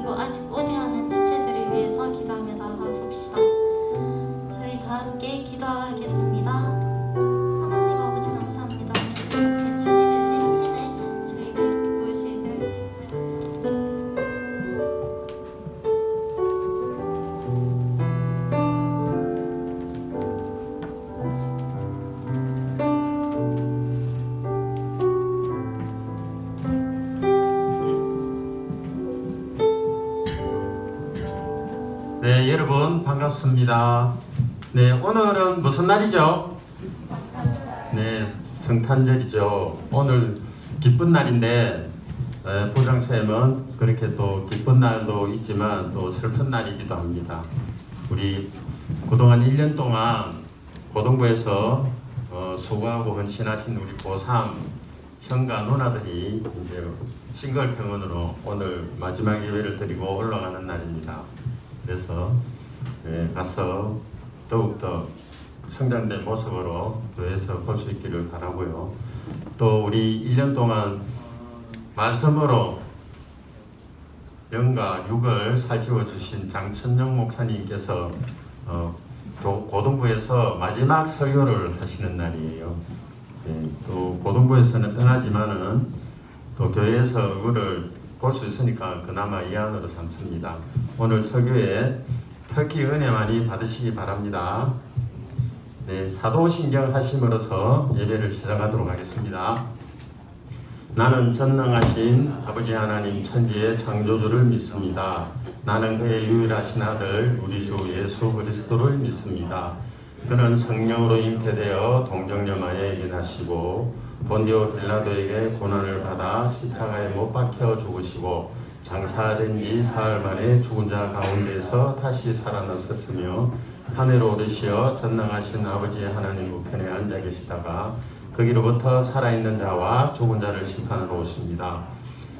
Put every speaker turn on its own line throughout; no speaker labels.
그리고 아직 오지 않은 지체들을 위해서 기도하며 나아가 봅시다. 저희 다 함께 기도하겠습니다. 하나님 아버지 감사합니다. 이렇게 주님의 생신에 저희가 이렇게 모여서 예배할 수 있어요.
네, 여러분 반갑습니다. 네, 오늘은 무슨 날이죠? 네, 성탄절이죠. 오늘 기쁜 날인데 보장쌤은 그렇게 또 기쁜 날도 있지만 또 슬픈 날이기도 합니다. 우리 그동안 1년 동안 고등부에서 수고하고 헌신하신 우리 고3 형과 누나들이 이제 싱글평원으로 오늘 마지막 예배를 드리고 올라가는 날입니다. 그래서 가서 더욱더 성장된 모습으로 교회에서 볼 수 있기를 바라고요. 또 우리 1년 동안 말씀으로 영과 육을 살찌워 주신 장천영 목사님께서 고등부에서 마지막 설교를 하시는 날이에요. 또 고등부에서는 떠나지만은 또 교회에서 얼굴을 볼 수 있으니까 그나마 이안으로 삼습니다. 오늘 설교에 특히 은혜 많이 받으시기 바랍니다. 네, 사도신경 하심으로써 예배를 시작하도록 하겠습니다. 나는 전능하신 아버지 하나님 천지의 창조주를 믿습니다. 나는 그의 유일하신 아들 우리 주 예수 그리스도를 믿습니다. 그는 성령으로 잉태되어 동정녀마에 일어나시고 본디오 빌라도에게 고난을 받아 십자가에 못 박혀 죽으시고 장사된 지 사흘 만에 죽은 자 가운데서 다시 살아났었으며 하늘로 오르시어 전능하신 아버지 하나님 우편에 앉아 계시다가 거기로부터 살아있는 자와 죽은 자를 심판하러 오십니다.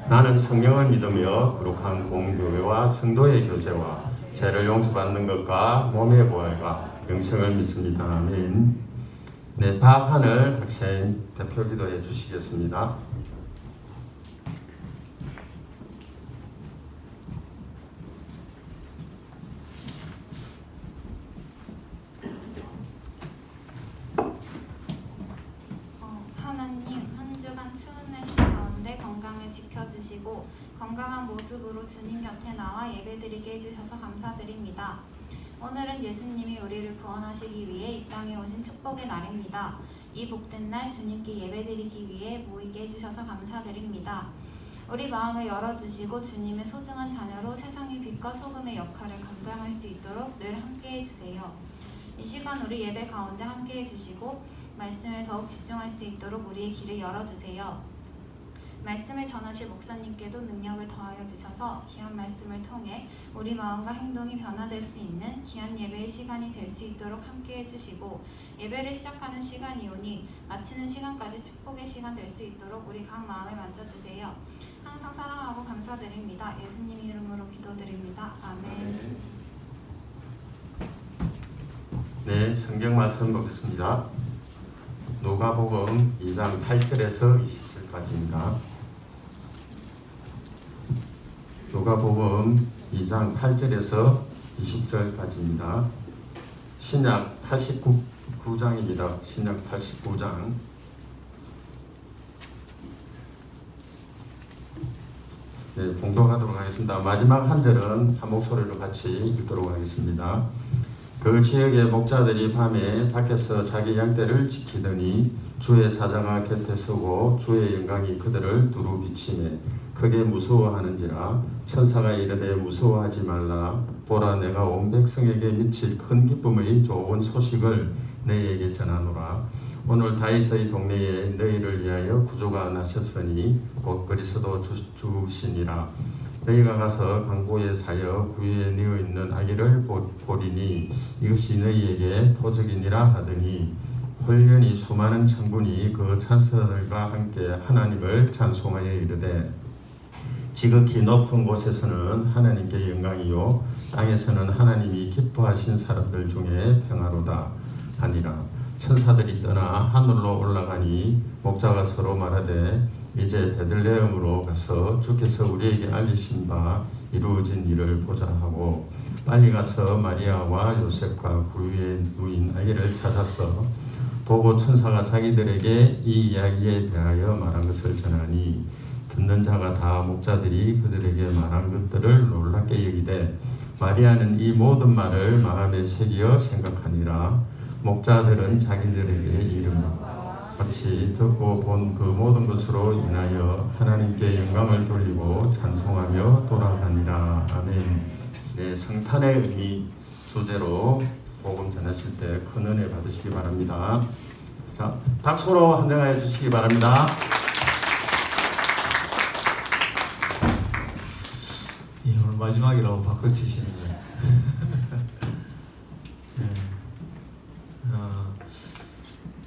나는 성령을 믿으며 거룩한 공교회와 성도의 교제와 죄를 용서받는 것과 몸의 부활과 영생을 믿습니다. 아멘. 네, 박하늘 학생 대표 기도해 주시겠습니다.
하나님, 한 주간 추운 날씨 가운데 건강을 지켜주시고 건강한 모습으로 주님 곁에 나와 예배드리게 해주셔서 감사드립니다. 오늘은 예수님이 우리를 구원하시기 위해 이 땅에 오신 축복의 날입니다. 이 복된 날 주님께 예배드리기 위해 모이게 해주셔서 감사드립니다. 우리 마음을 열어주시고 주님의 소중한 자녀로 세상의 빛과 소금의 역할을 감당할 수 있도록 늘 함께 해주세요. 이 시간 우리 예배 가운데 함께 해주시고 말씀을 더욱 집중할 수 있도록 우리의 길을 열어주세요. 말씀을 전하실 목사님께도 능력을 더하여 주셔서 귀한 말씀을 통해 우리 마음과 행동이 변화될 수 있는 귀한 예배의 시간이 될 수 있도록 함께 해주시고 예배를 시작하는 시간이오니 마치는 시간까지 축복의 시간 될 수 있도록 우리 각 마음을 만져주세요. 항상 사랑하고 감사드립니다. 예수님 이름으로 기도드립니다. 아멘.
네, 성경 말씀 보겠습니다. 누가복음 2장 8절에서 20절까지입니다. 누가복음 2장 8절에서 20절까지입니다. 신약 89장입니다. 신약 89장. 네, 봉독하도록 하겠습니다. 마지막 한 절은 한 목소리로 같이 읽도록 하겠습니다. 그 지역의 목자들이 밤에 밖에서 자기 양떼를 지키더니 주의 사자가 곁에 서고 주의 영광이 그들을 두루 비치매 크게 무서워하는지라. 천사가 이르되 무서워하지 말라. 보라, 내가 온 백성에게 미칠 큰 기쁨의 좋은 소식을 너희에게 전하노라. 오늘 다윗의 동네에 너희를 위하여 구주가 나셨으니 곧 그리스도 주시니라. 너희가 가서 강보에 사여 구유에 누워 있는 아기를 보리니 이것이 너희에게 표적이니라 하더니 홀연히 수많은 천군이 그 찬송들과 함께 하나님을 찬송하여 이르되 지극히 높은 곳에서는 하나님께 영광이요 땅에서는 하나님이 기뻐하신 사람들 중에 평화로다 하니라. 천사들이 떠나 하늘로 올라가니 목자가 서로 말하되 이제 베들레헴으로 가서 주께서 우리에게 알리신 바 이루어진 일을 보자 하고 빨리 가서 마리아와 요셉과 구유의 누인 아기를 찾아서 보고 천사가 자기들에게 이 이야기에 대하여 말한 것을 전하니 듣는 자가 다 목자들이 그들에게 말한 것들을 놀랍게 여기되 마리아는 이 모든 말을 마음에 새기어 생각하니라. 목자들은 자기들에게 이름을 같이 듣고 본 그 모든 것으로 인하여 하나님께 영광을 돌리고 찬송하며 돌아가니라. 아멘. 네, 성탄의 의미 주제로 복음 전하실 때 큰 은혜 받으시기 바랍니다. 자, 박수로 환영해 주시기 바랍니다.
예, 오늘 마지막이라고 박수 치시는 거예요.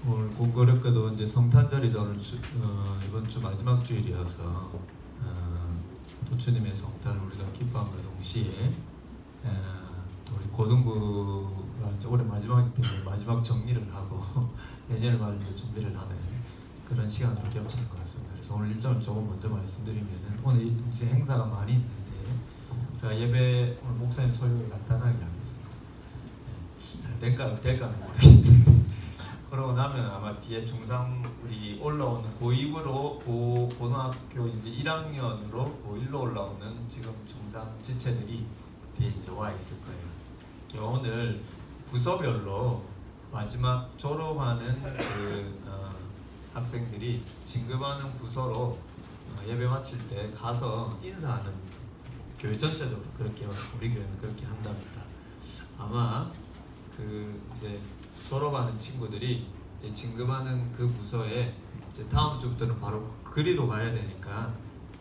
오늘 공교롭게도 이제 성탄절이자 오늘 이번 주 마지막 주일이어서 또 주님의 성탄을 우리가 기뻐함과 동시에 또 우리 고등부가 이제 올해 마지막이기 때문에 마지막 정리를 하고 내년을 맞을 때 준비를 하는 그런 시간을 겹치는 것 같습니다. 그래서 오늘 일정을 조금 먼저 말씀드리면은 오늘 이제 행사가 많이 있는데 예배 오늘 목사님 설교를 간단하게 하겠습니다. 잘 될까는 모르겠는데 그러고 나면 아마 뒤에 중3 우리 올라오는 고2부로 고등학교 이제 1학년으로 고1로 올라오는 지금 중3 지체들이 뒤에 이제 와 있을 거예요. 오늘 부서별로 마지막 졸업하는 학생들이 진급하는 부서로 예배 마칠 때 가서 인사하는 교회 전체적으로 그렇게 우리 교회는 그렇게 한답니다. 아마 이제 졸업하는 친구들이 이제 진급하는 그 부서에 이제 다음 주부터는 바로 그리로 가야 되니까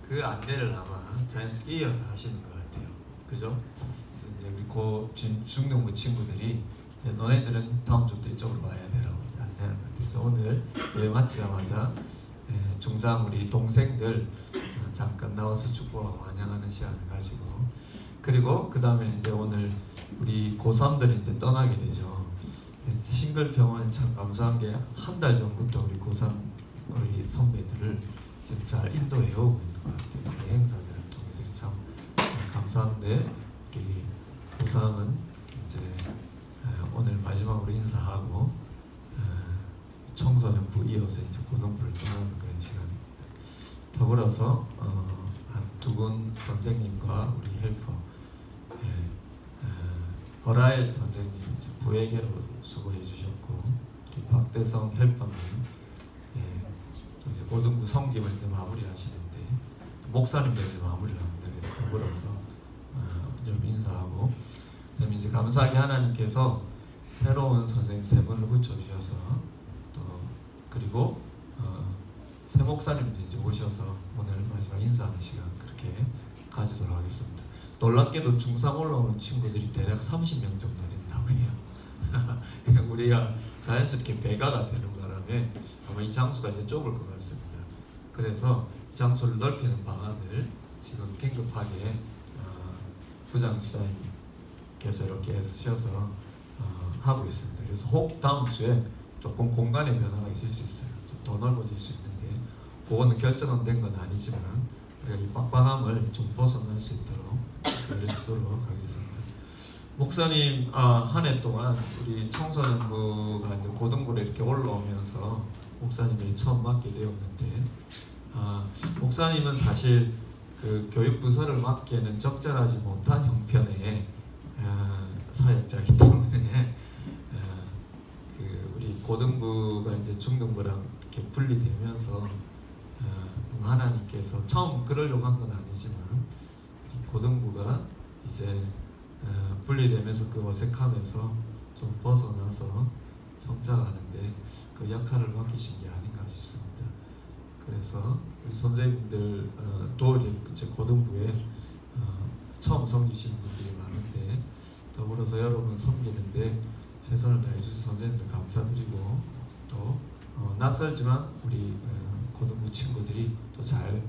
그 안내를 아마 자연스럽게 이어서 하시는 것 같아요. 그죠? 그래서 이제 우리 중등부 친구들이 이제 너네들은 다음 주부터 이쪽으로 와야 되라고 이제 안내하는 것 같아요. 그래서 오늘 예배 마치자마자 중3 우리 동생들 잠깐 나와서 축복하고 환영하는 시간을 가지고 그리고 그 다음에 이제 오늘 우리 고3들이 이제 떠나게 되죠. 싱글병원 참 감사한 게 한 달 전부터 우리 고3 우리 선배들을 지금 잘 인도해 오고 있는 것 같아요. 우리 행사들을 통해서 참 감사한데 우리 고3은 이제 오늘 마지막으로 인사하고 청소년부 이어서 이제 고등부를 떠나는 그런 시간입니다. 더불어서 한 두 분 선생님과 우리 헬퍼 허라엘 선생님 부회계로 수고해 주셨고 우리 박대성 헬퍼님 또 이제 고등부 섬김을 이제 마무리하시는데 목사님들 이제 마무리를 합니다. 그래서 더불어서 좀 인사하고 그다음에 이제 감사하게 하나님께서 새로운 선생님 세 분을 붙여주셔서 또 그리고 새 목사님도 이제 오셔서 오늘 마지막 인사하는 시간 그렇게 가지도록 하겠습니다. 놀랍게도 중3 올라오는 친구들이 대략 30명 정도 된다고 해요. 우리가 자연스럽게 배가가 되는 바람에 아마 이 장소가 이제 좁을 것 같습니다. 그래서 이 장소를 넓히는 방안을 지금 긴급하게 부장지사님께서 이렇게 애쓰셔서 하고 있습니다. 그래서 혹 다음 주에 조금 공간의 변화가 있을 수 있어요. 좀 더 넓어질 수 있는데 그거는 결정은 된 건 아니지만 우리가 이 빡빡함을 좀 벗어날 수 있도록 애를 쓰도록 하겠습니다. 목사님 한 해 동안 우리 청소년부가 이제 고등부로 이렇게 올라오면서 목사님이 처음 맡게 되었는데 목사님은 사실 그 교육부서를 맡기에는 적절하지 못한 형편의 사역자이기 때문에 우리 고등부가 이제 중등부랑 이렇게 분리되면서 하나님께서 처음 그러려고 한 건 아니지만 고등부가 이제 분리되면서 그 어색함에서 좀 벗어나서 성장하는데 그 역할을 맡기신 게 아닌가 싶습니다. 그래서 우리 선생님들 또 이제 고등부에 처음 섬기신 분들이 많은데 더불어서 여러분 섬기는데 최선을 다해주신 선생님들 감사드리고 또 낯설지만 우리 고등부 친구들이 또 잘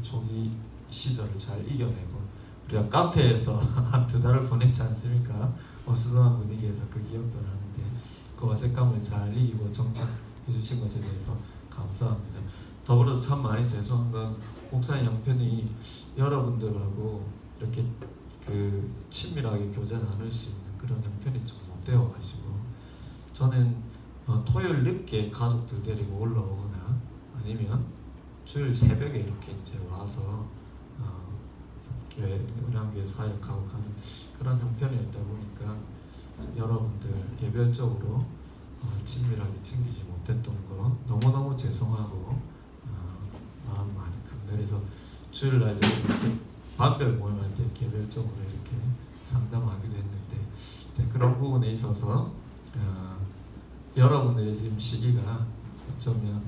초기 시절을 잘 이겨내고 우리가 카페에서 한 2달을 보냈지 않습니까? 어수선한 분위기에서 그 기억도 나는데 그 어색감을 잘 이기고 정착해 주신 것에 대해서 감사합니다. 더불어서 참 많이 죄송한 건 목사님 형편이 여러분들하고 이렇게 그 친밀하게 교제 나눌 수 있는 그런 형편이 좀 못 되어가지고 저는 토요일 늦게 가족들 데리고 올라오거나 아니면 주일 새벽에 이렇게 이제 와서 교회 은한교회 사역하고 가는 그런 형편이었다 보니까 여러분들 개별적으로 친밀하게 챙기지 못했던 거 너무너무 죄송하고 마음 많이 큽니다. 그래서 주일날 이렇게 반별 모임할 때 개별적으로 이렇게 상담하기도 했는데 그런 부분에 있어서 여러분들의 지금 시기가 어쩌면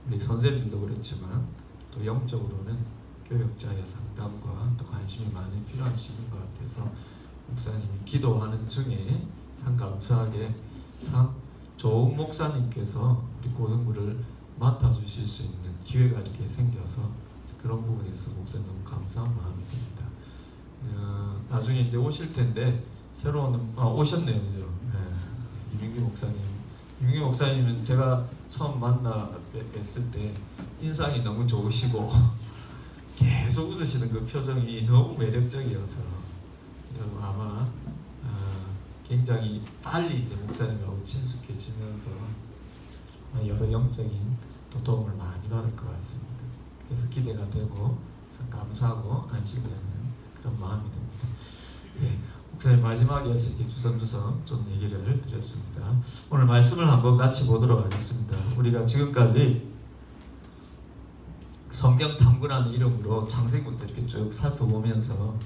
우리 선생님들도 그렇지만 또 영적으로는 교역자의 상담과 또 관심이 많이 필요한 시기인 것 같아서 목사님이 기도하는 중에 참 감사하게 참 좋은 목사님께서 우리 고등부를 맡아주실 수 있는 기회가 이렇게 생겨서 그런 부분에서 목사님 너무 감사한 마음이 듭니다. 나중에 이제 오실 텐데 새로운 오셨네요, 그죠? 네. 이민규 목사님. 이민규 목사님은 제가 처음 만나 뵀을 때 인상이 너무 좋으시고 계속 웃으시는 그 표정이 너무 매력적이어서 아마 굉장히 빨리 이제 목사님하고 친숙해지면서 여러 영적인 또 도움을 많이 받을 것 같습니다. 그래서 기대가 되고 참 감사하고 안심되는 그런 마음이 듭니다. 예, 목사님 마지막에 이렇게 주섬주섬 좀 얘기를 드렸습니다. 오늘 말씀을 한번 같이 보도록 하겠습니다. 우리가 지금까지 성경 탐구라는 이름으로 창세기부터 이렇게 쭉 살펴보면서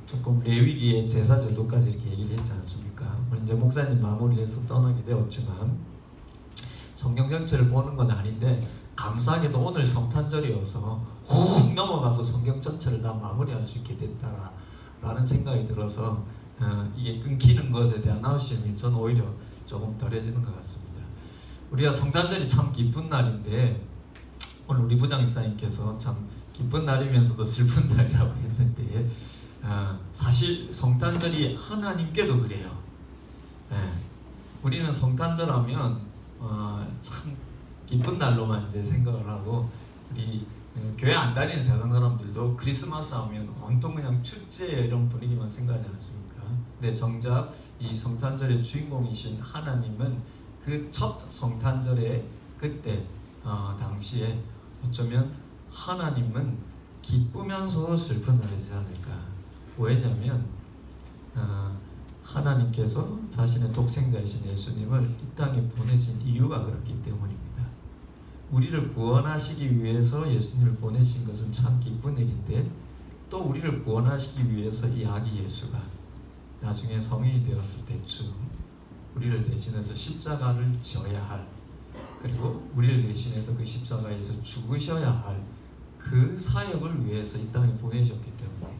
조금 레위기의 제사 제도까지 이렇게 얘기를 했지 않습니까? 이제 목사님 마무리해서 떠나게 되었지만 성경 전체를 보는 건 아닌데 감사하게도 오늘 성탄절이어서 훅 넘어가서 성경 전체를 다 마무리할 수 있게 됐다라는 생각이 들어서 이게 끊기는 것에 대한 아쉬움이 저는 오히려 조금 덜해지는 것 같습니다. 우리가 성탄절이 참 기쁜 날인데 오늘 우리 부장이사님께서 참 기쁜 날이면서도 슬픈 날이라고 했는데 사실 성탄절이 하나님께도 그래요. 우리는 성탄절하면 참 기쁜 날로만 이제 생각을 하고 우리 교회 안 다니는 세상 사람들도 크리스마스 하면 온통 그냥 축제 이런 분위기만 생각하지 않습니까? 근데 정작 이 성탄절의 주인공이신 하나님은 그 첫 성탄절의 그때 당시에 어쩌면 하나님은 기쁘면서 슬픈 날이지 않을까. 왜냐하면 하나님께서 자신의 독생자이신 예수님을 이 땅에 보내신 이유가 그렇기 때문입니다. 우리를 구원하시기 위해서 예수님을 보내신 것은 참 기쁜 일인데 또 우리를 구원하시기 위해서 이 아기 예수가 나중에 성인이 되었을 때쯤 우리를 대신해서 십자가를 져야 할 그리고 우리를 대신해서 그 십자가에서 죽으셔야 할 그 사역을 위해서 이 땅에 보내셨기 때문에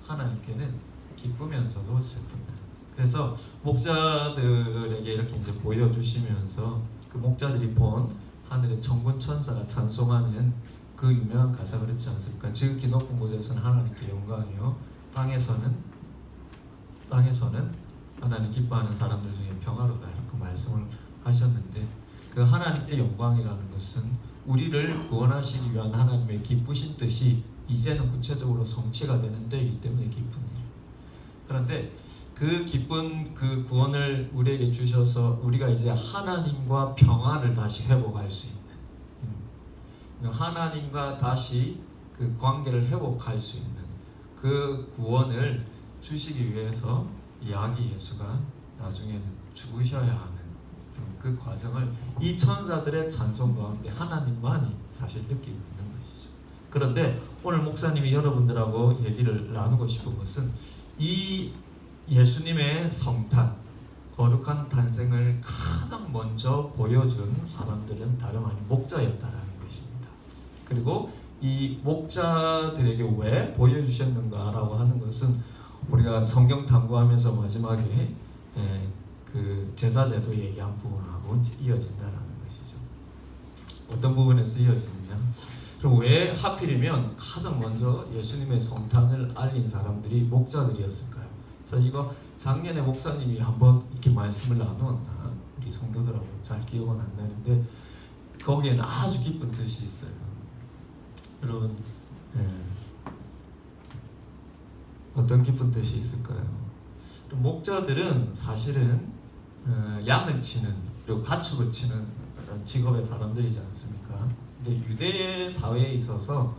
하나님께는 기쁘면서도 슬픈 날. 그래서 목자들에게 이렇게 이제 보여주시면서 그 목자들이 본 하늘의 천군 천사가 찬송하는 그 유명한 가사 그렇지 않습니까? 지극히 높은 곳에서는 하나님께 영광이요 땅에서는 하나님 기뻐하는 사람들 중에 평화로다 이렇게 말씀을 하셨는데 그 하나님의 영광이라는 것은 우리를 구원하시기 위한 하나님의 기쁘신 뜻이 이제는 구체적으로 성취가 되는 때이기 때문에 기쁜 일. 그런데 그 기쁜 그 구원을 우리에게 주셔서 우리가 이제 하나님과 평화를 다시 회복할 수 있는 하나님과 다시 그 관계를 회복할 수 있는 그 구원을 주시기 위해서 이 아기 예수가 나중에는 죽으셔야 하는 그 과정을 이 천사들의 찬송 가운데 하나님만이 사실 느끼고 있는 것이죠. 그런데 오늘 목사님이 여러분들하고 얘기를 나누고 싶은 것은 이 예수님의 성탄, 거룩한 탄생을 가장 먼저 보여준 사람들은 다름 아닌 목자였다라는 것입니다. 그리고 이 목자들에게 왜 보여주셨는가라고 하는 것은 우리가 성경 탐구하면서 마지막에 그 제사제도 얘기한 부분하고 이제 이어진다라는 것이죠. 어떤 부분에서 이어지느냐? 그리고 왜 하필이면 가장 먼저 예수님의 성탄을 알린 사람들이 목자들이었을까요? 그래서 이거 작년에 목사님이 한번 이렇게 말씀을 나누었나 우리 성도들하고 잘 기억은 안 나는데 거기에는 아주 깊은 뜻이 있어요. 여러분 어떤 깊은 뜻이 있을까요? 목자들은 사실은 양을 치는 그리고 가축을 치는 그런 직업의 사람들이지 않습니까? 근데 유대 사회에 있어서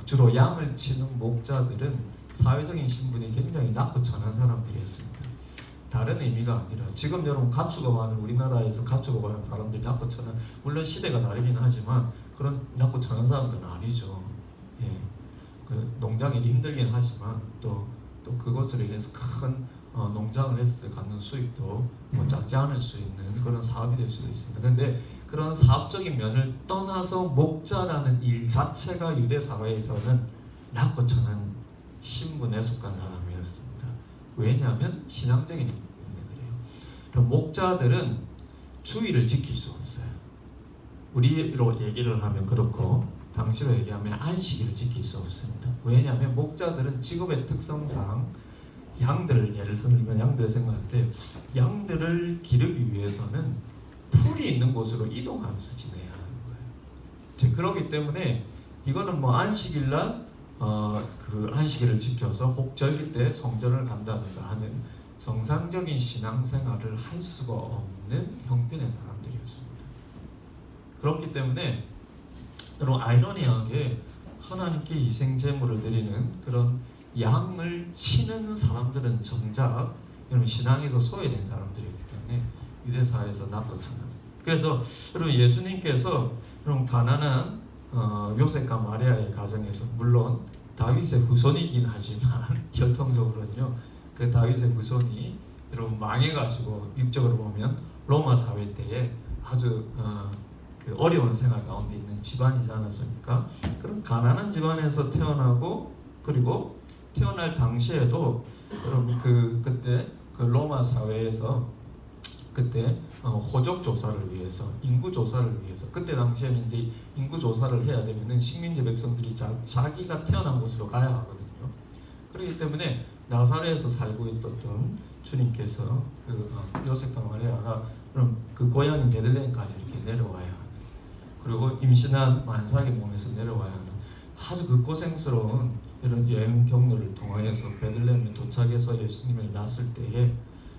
주로 양을 치는 목자들은 사회적인 신분이 굉장히 낮고 천한 사람들이었습니다. 다른 의미가 아니라 지금 여러분 가축업 하는 우리나라에서 가축업 하는 사람들이 낮고 천한, 물론 시대가 다르긴 하지만 그런 낮고 천한 사람들은 아니죠. 예. 그 농장일이 힘들긴 하지만 또 그것으로 인해서 큰 농장을 했을 때 갖는 수익도 뭐 작지 않을 수 있는 그런 사업이 될 수도 있습니다. 그런데 그런 사업적인 면을 떠나서 목자라는 일 자체가 유대 사회에서는 낮고 천한 신분에 속한 사람이었습니다. 왜냐하면 신앙적인 이유 때문에 그래요. 그럼 목자들은 주의를 지킬 수 없어요. 우리로 얘기를 하면 그렇고 당시로 얘기하면 안식일을 지킬 수 없습니다. 왜냐하면 목자들은 직업의 특성상 양들을, 예를 들면 양들을 생각할 때 양들을 기르기 위해서는 풀이 있는 곳으로 이동하면서 지내야 하는 거예요. 그렇기 때문에 이거는 뭐 안식일날 그 안식일을 지켜서 혹절기 때 성전을 간다든가 하는 정상적인 신앙생활을 할 수가 없는 형편의 사람들이었습니다. 그렇기 때문에 여러분 아이러니하게 하나님께 희생제물을 드리는 그런 양을 치는 사람들은 정작 여러분 신앙에서 소외된 사람들이었기 때문에 유대사회에서 낮고 천한. 그래서 여러분 예수님께서 여러분 가난한 요셉과 마리아의 가정에서 물론 다윗의 후손이긴 하지만 혈통적으로는요 그 다윗의 후손이 여러분 망해가지고 육적으로 보면 로마 사회 때에 아주 그 어려운 생활 가운데 있는 집안이지 않았습니까? 그럼 가난한 집안에서 태어나고 그리고 태어날 당시에도 여러분 그때 그 로마 사회에서 그때 호적 조사를 위해서 인구 조사를 위해서 그때 당시에는 이제 인구 조사를 해야 되면은 식민지 백성들이 자기가 태어난 곳으로 가야 하거든요. 그렇기 때문에 나사렛에서 살고 있었던 주님께서 그 요셉과 마리아가 그럼 그 고향인 베들레헴까지 이렇게 내려와야 하는, 그리고 임신한 만삭의 몸에서 내려와야 하는 아주 그 고생스러운 이런 여행 경로를 통하여서 베들레헴에 도착해서 예수님을 낳았을 때에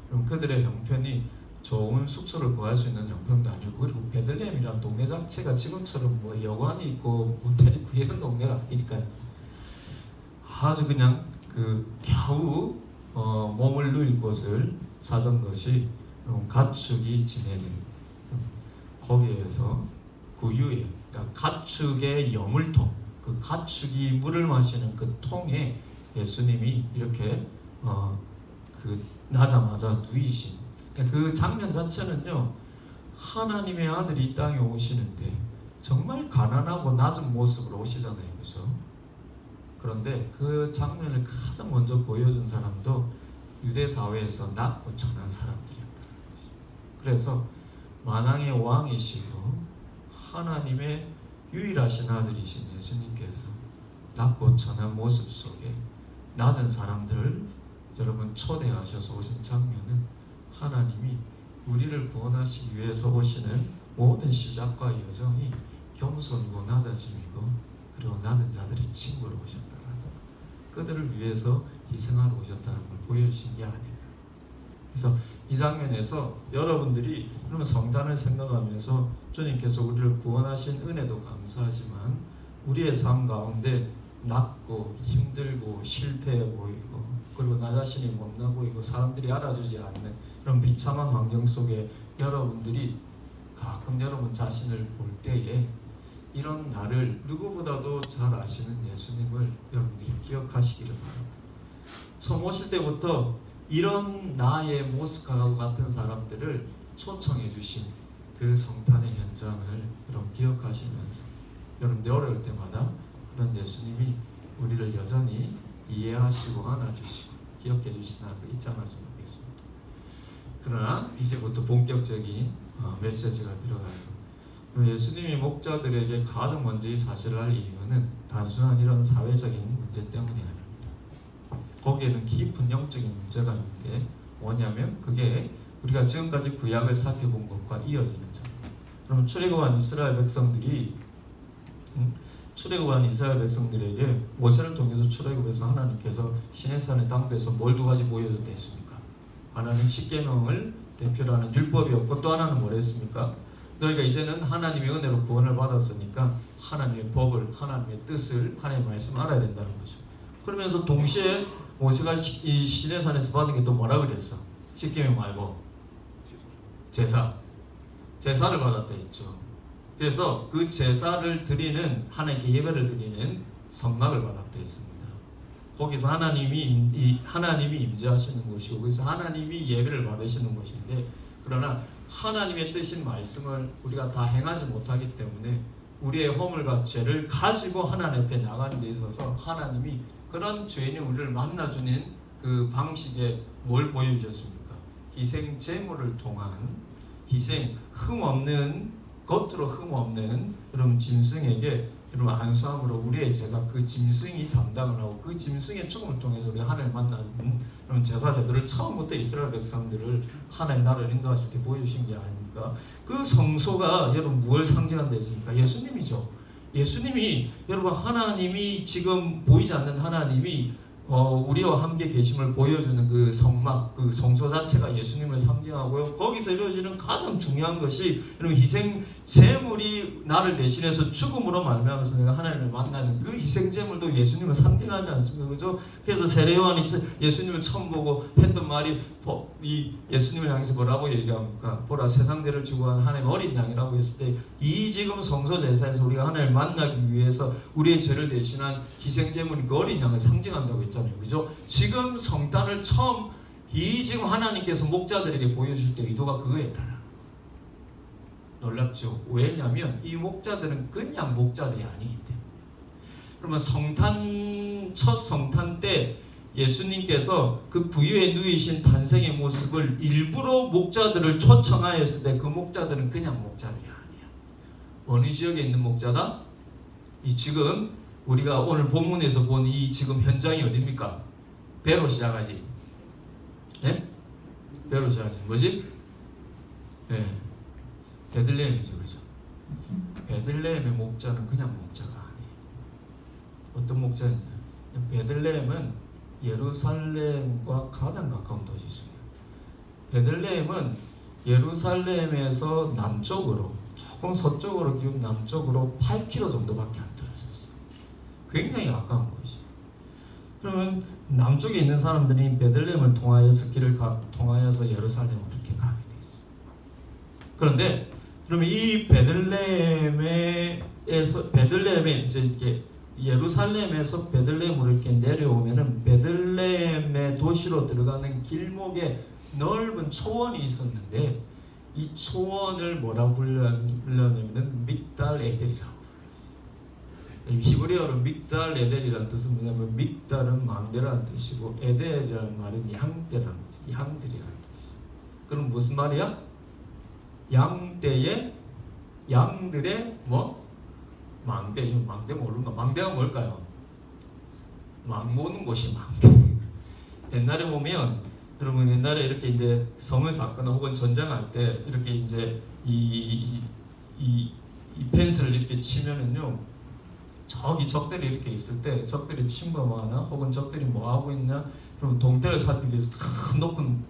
그럼 그들의 형편이 좋은 숙소를 구할 수 있는 형편도 아니고, 그리고 베들레헴이라는 동네 자체가 지금처럼 뭐 여관이 있고 호텔이 있고 이런 동네가 아니니까 아주 그냥 그 겨우 몸을 누일 곳을 찾은 것이 가축이 지내는 거기에서 구유에, 그러니까 가축의 여물통, 그 가축이 물을 마시는 그 통에 예수님이 이렇게 그 나자마자 누이신 그 장면 자체는요, 하나님의 아들이 이 땅에 오시는데 정말 가난하고 낮은 모습으로 오시잖아요, 그래서 그런데 그 장면을 가장 먼저 보여준 사람도 유대 사회에서 낮고 천한 사람들이었다는 거죠. 그래서 만왕의 왕이시고 하나님의 유일하신 아들이신 예수님께서 낮고 천한 모습 속에 낮은 사람들을 여러분 초대하셔서 오신 장면은 하나님이 우리를 구원하시기 위해서 오시는 모든 시작과 여정이 겸손이고 낮아짐이고 그리고 낮은 자들의 친구로 오셨다는 그들을 위해서 희생하러 오셨다는 걸 보여주신 게 아닐까. 그래서 이 장면에서 여러분들이 그러면 성단을 생각하면서 주님께서 우리를 구원하신 은혜도 감사하지만 우리의 삶 가운데 낮고 힘들고 실패해 보이고 그리고 나 자신이 못나 보이고 사람들이 알아주지 않는 그런 비참한 환경 속에 여러분들이 가끔 여러분 자신을 볼 때에 이런 나를 누구보다도 잘 아시는 예수님을 여러분들이 기억하시기를 바랍니다. 처음 오실 때부터 이런 나의 모습과 같은 사람들을 초청해 주신 그 성탄의 현장을 여러분 기억하시면서 여러분들 어려울 때마다 그런 예수님이 우리를 여전히 이해하시고 안아주시고 기억해 주시다는 걸 잊지 않았으면 좋겠습니다. 그러나 이제부터 본격적인 메시지가 들어가요. 예수님이 목자들에게 가장 먼저 이 사실을 알 이유는 단순한 이런 사회적인 문제 때문이 아닙니다. 거기에는 깊은 영적인 문제가 있는데 뭐냐면 그게 우리가 지금까지 구약을 살펴본 것과 이어지는 점. 그러면 출애굽한 이스라엘 백성들이 출애굽한 이스라엘 백성들에게 모세를 통해서 출애굽해서 하나님께서 시내산의 당도에서 뭘 두 가지 보여줬다 했습니까? 하나는 십계명을 대표로 하는 율법이었고 또 하나는 뭐라 했습니까? 너희가 이제는 하나님의 은혜로 구원을 받았으니까 하나님의 법을, 하나님의 뜻을, 하나님의 말씀을 알아야 된다는 거죠. 그러면서 동시에 모세가 이 시내산에서 받은 게 또 뭐라 그랬어? 십계명 말고 제사를 받았다 했죠. 그래서 그 제사를 드리는, 하나님께 예배를 드리는 성막을 받았다 했습니다. 거기서 하나님이 임재하시는 것이고, 그래서 하나님이 예배를 받으시는 것인데, 그러나 하나님의 뜻인 말씀을 우리가 다 행하지 못하기 때문에 우리의 허물과 죄를 가지고 하나님 앞에 나가는 데 있어서 하나님이 그런 죄인이 우리를 만나주는 그 방식에 뭘 보여주셨습니까? 희생 제물을 통한 희생, 겉으로 흠없는 여러분 짐승에게 여러분 안수함으로 우리의 죄가 그 짐승이 담당을 하고 그 짐승의 죽음을 통해서 우리가 하나님을 만나는 여러분 제사제들을 처음부터 이스라엘 백성들을 하나님 나라를 인도하실 때 보여주신 게 아닙니까? 그 성소가 여러분 무엇을 상징한다 했습니까? 예수님이죠. 예수님이 여러분 하나님이 지금 보이지 않는 하나님이 우리와 함께 계심을 보여주는 그 성막, 그 성소 자체가 예수님을 상징하고요. 거기서 이루어지는 가장 중요한 것이 여러분 희생 제물이 나를 대신해서 죽음으로 말미암아서 내가 하나님을 만나는 그 희생 제물도 예수님을 상징하지 않습니까? 그죠? 그래서 세례 요한이 예수님을 처음 보고 했던 말이 이 예수님을 향해서 뭐라고 얘기합니까? 보라 세상대를 주고한 하나님의 어린 양이라고 했을 때 이 지금 성소 제사에서 우리가 하나님을 만나기 위해서 우리의 죄를 대신한 희생 제물이 그 어린 양을 상징한다고 했잖아요. 그죠? 지금 성탄을 처음 지금 하나님께서 목자들에게 보여줄 때 의도가 그거였다. 놀랍죠? 왜냐하면 이 목자들은 그냥 목자들이 아니기 때문에. 그러면 첫 성탄 때 예수님께서 그 구유에 누이신 탄생의 모습을 일부러 목자들을 초청하였을 때 그 목자들은 그냥 목자들이 아니야. 어느 지역에 있는 목자다? 이 지금 우리가 오늘 본문에서 본 이 지금 현장이 어디입니까? 배로 시작하지. 예? 배로 시작하지. 뭐지? 예. 베들레헴이죠. 그죠? 베들레헴의 목자는 그냥 목자가 아니에요. 어떤 목자냐? 베들레헴은 예루살렘과 가장 가까운 도시 중이에요. 베들레헴은 예루살렘에서 남쪽으로 조금 서쪽으로 기운 남쪽으로 8km 정도밖에 안 떨어졌어요. 굉장히 가까운 곳이에요. 그러면 남쪽에 있는 사람들이 베들레헴을 통하여서 통하여서 예루살렘으로 이렇게 가게 돼 있어요. 그런데 그러면 이 베들레헴에 이제 이렇게 예루살렘에서 베들레헴으로 이렇게 내려오면은 베들레헴의 도시로 들어가는 길목에 넓은 초원이 있었는데 이 초원을 뭐라고 불렀냐면 믹달 에델이라고 불렀어요. 히브리어로 믹달 에델이라는 뜻은 뭐냐면 믹달은 망대라는 뜻이고 에델이라는 말은 양떼라는 뜻, 양들이라는 뜻이에요. 그럼 무슨 말이야? 양들의 뭐? 망대 모르는가? 망대가 뭘까요? 망 모는 곳이 망대. 옛날에 보면 여러분 옛날에 이렇게 이제 성을 쌓거나 혹은 전쟁할 때 이렇게 이제 이 펜스를 이렇게 치면은요 저기 적들이 이렇게 있을 때 적들이 침범하나 혹은 적들이 뭐 하고 있냐 그러면 동태를 살피기 위해서 큰 높은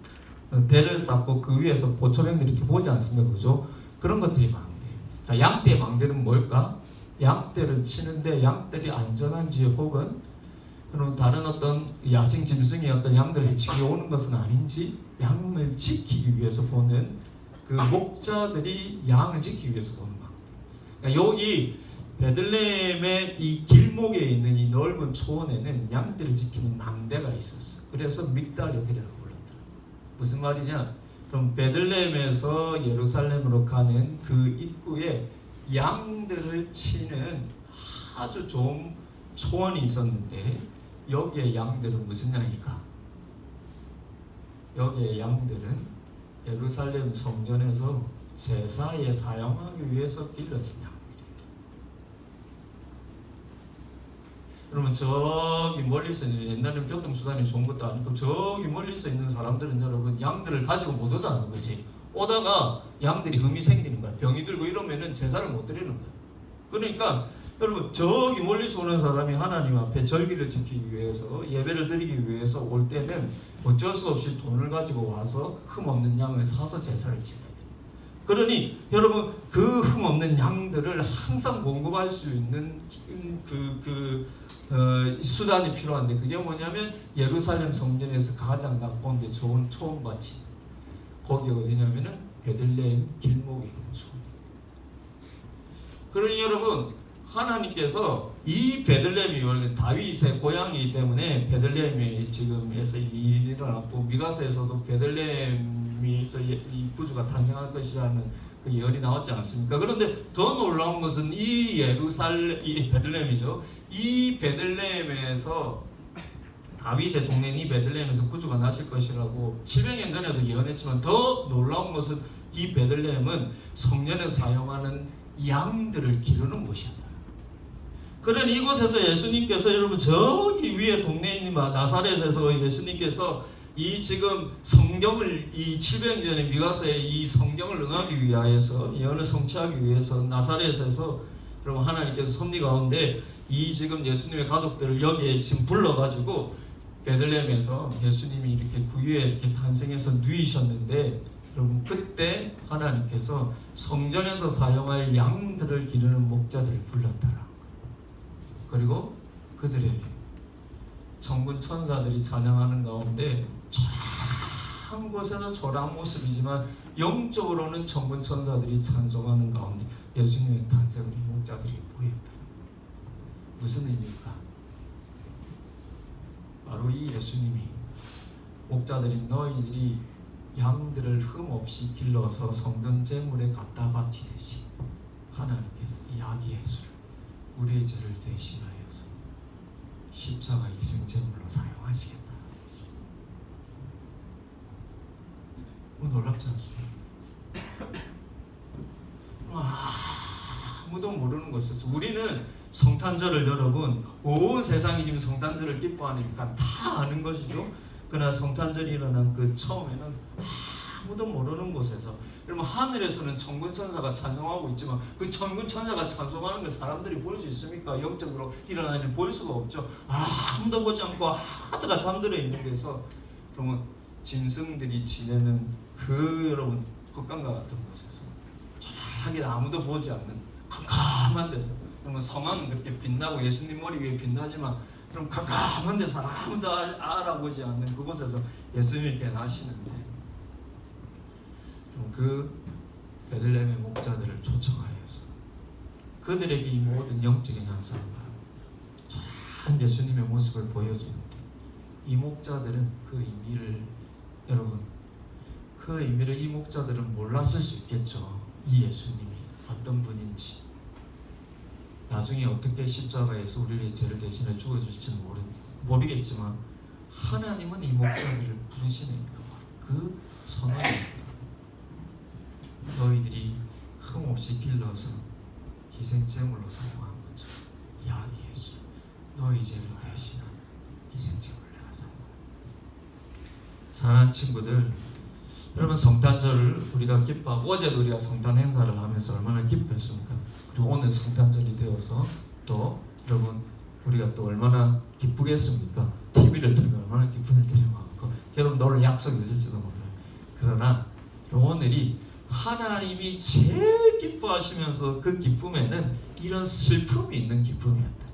대를 쌓고 그 위에서 보초병들이 이렇게 보지 않습니까? 그죠? 그런 것들이 망대. 자, 양떼 망대는 뭘까? 양떼를 치는데 양들이 안전한지 혹은 그럼 다른 어떤 야생 짐승이 어떤 양들을 해치기 오는 것은 아닌지 양을 지키기 위해서 보는 그 목자들이 양을 지키기 위해서 보는 망대. 그러니까 여기 베들레헴의 이 길목에 있는 이 넓은 초원에는 양들을 지키는 망대가 있었어요. 그래서 믹달레들이라고 불렀다. 무슨 말이냐? 그럼 베들레헴에서 예루살렘으로 가는 그 입구에 양들을 치는 아주 좋은 초원이 있었는데 여기에 양들은 무슨 양일까? 여기에 양들은 예루살렘 성전에서 제사에 사용하기 위해서 길러진 양들이에요. 그러면 저기 멀리서 옛날에는 교통수단이 좋은 것도 아니고 저기 멀리서 있는 사람들은 여러분 양들을 가지고 못 오잖아, 그렇지? 오다가 양들이 흠이 생기는 거야. 병이 들고 이러면은 제사를 못 드리는 거야. 그러니까 여러분 저기 멀리서 오는 사람이 하나님 앞에 절기를 지키기 위해서 예배를 드리기 위해서 올 때는 어쩔 수 없이 돈을 가지고 와서 흠없는 양을 사서 제사를 지내요. 그러니 여러분 그 흠없는 양들을 항상 공급할 수 있는 수단이 필요한데 그게 뭐냐면 예루살렘 성전에서 가장 가까운데 좋은 초원밭이 거기 어디냐면은 베들레헴 길목에 있는 초원. 그러니 여러분 하나님께서 이 베들레헴이 원래 다윗의 고향이기 때문에 베들레헴이 지금에서 일어났고 미가서에서도 베들레헴에서 이 구주가 탄생할 것이라는 그 예언이 나왔지 않습니까? 그런데 더 놀라운 것은 이 베들레헴이죠. 이 베들레헴에서 다윗의 동네인 이 베들레헴에서 구주가 나실 것이라고 700년 전에도 예언했지만 더 놀라운 것은 이 베들레헴은 성전에 사용하는 양들을 기르는 곳이었다. 그러니 이곳에서 예수님께서 여러분 저기 위에 동네에 있는 나사렛에서 예수님께서 이 지금 성경을 이 700년 전에 미가서의 이 성경을 응하기 위하여서 예언을 성취하기 위해서 나사렛에서 여러분 하나님께서 섭리 가운데 이 지금 예수님의 가족들을 여기에 지금 불러가지고 베들레헴에서 예수님이 이렇게 구유에 이렇게 탄생해서 누이셨는데 여러분 그때 하나님께서 성전에서 사용할 양들을 기르는 목자들을 불렀더라. 그리고 그들에게 천군 천사들이 찬양하는 가운데 초라한 곳에서 초라한 모습이지만 영적으로는 천군 천사들이 찬송하는 가운데 예수님의 탄생을 이 목자들이 보였다. 무슨 의미일까? 바로 이 예수님이 목자들인 너희들이 양들을 흠없이 길러서 성전 제물에 갖다 바치듯이 하나님께서 이 아기 예수를 우리의 죄를 대신하여서 십자가 희생 제물로 사용하시겠다. 놀랍지 않습니까? 아무도 모르는 곳에서 우리는 성탄절을 여러분 온 세상이 지금 성탄절을 기뻐하니까 다 아는 것이죠. 그러나 성탄절이 일어난 그 처음에는 아무도 모르는 곳에서 여러분 하늘에서는 천군천사가 찬송하고 있지만 그 천군천사가 찬송하는 걸 사람들이 볼 수 있습니까? 영적으로 일어나는 볼 수가 없죠. 아무도 보지 않고 하드가 잠들어 있는 데서 여러분 짐승들이 지내는 그 여러분 헛간과 같은 곳에서 조용하게 아무도 보지 않는 깜깜한 데서 여러분 성화는 그렇게 빛나고 예수님 머리 위에 빛나지만 그럼 깜깜한 데서 아무도 알아보지 않는 그곳에서 예수님께 나시는데 그 베들레헴의 목자들을 초청하여서 그들에게 이 모든 영적인 현상과 초라한 예수님의 모습을 보여주는데 이 목자들은 그 의미를 여러분 그 의미를 이 목자들은 몰랐을 수 있겠죠. 이 예수님이 어떤 분인지 나중에 어떻게 십자가에서 우리의 죄를 대신해 죽어줄지는 모르겠지만 하나님은 이 목자들을 부르시니까 그 선언입니다. 너희들이 흠없이 길러서 희생제물로 사용한 것처럼 이 아기 예수 너희 죄를 대신한 희생제물을 내가 사용한다. 사랑하는 친구들, 여러분 성탄절을 우리가 기뻐하고 어제도 우리가 성탄 행사를 하면서 얼마나 기뻐했습니까? 그리고 오늘 성탄절이 되어서 또 여러분 우리가 또 얼마나 기쁘겠습니까? TV를 틀면 얼마나 기쁜 일들이 많고 여러분 오늘 약속이 있을지도 몰라요. 그러나 오늘이 하나님이 제일 기뻐하시면서 그 기쁨에는 이런 슬픔이 있는 기쁨이었다.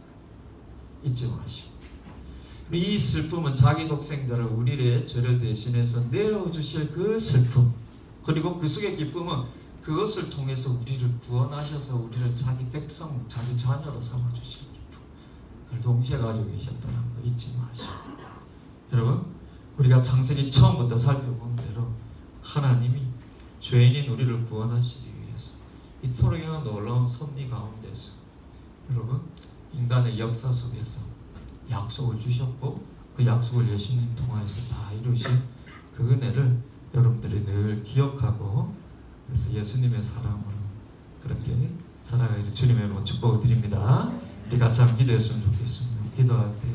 잊지 마시고 이 슬픔은 자기 독생자를 우리의 죄를 대신해서 내어주실 그 슬픔 그리고 그 속의 기쁨은 그것을 통해서 우리를 구원하셔서 우리를 자기 백성, 자기 자녀로 삼아주실 기쁨 그걸 동시에 가지고 계셨다는 거 잊지 마시고 여러분 우리가 창세기 처음부터 살펴본 대로 하나님이 죄인인 우리를 구원하시기 위해서 이토록 놀라운 섭리 가운데서 여러분 인간의 역사 속에서 약속을 주셨고 그 약속을 예수님 통하여서 다 이루신 그 은혜를 여러분들이 늘 기억하고 그래서 예수님의 사랑으로 그렇게 살아가기를 주님의 이름으로 축복을 드립니다. 우리 같이 한번 기도했으면 좋겠습니다. 기도할 때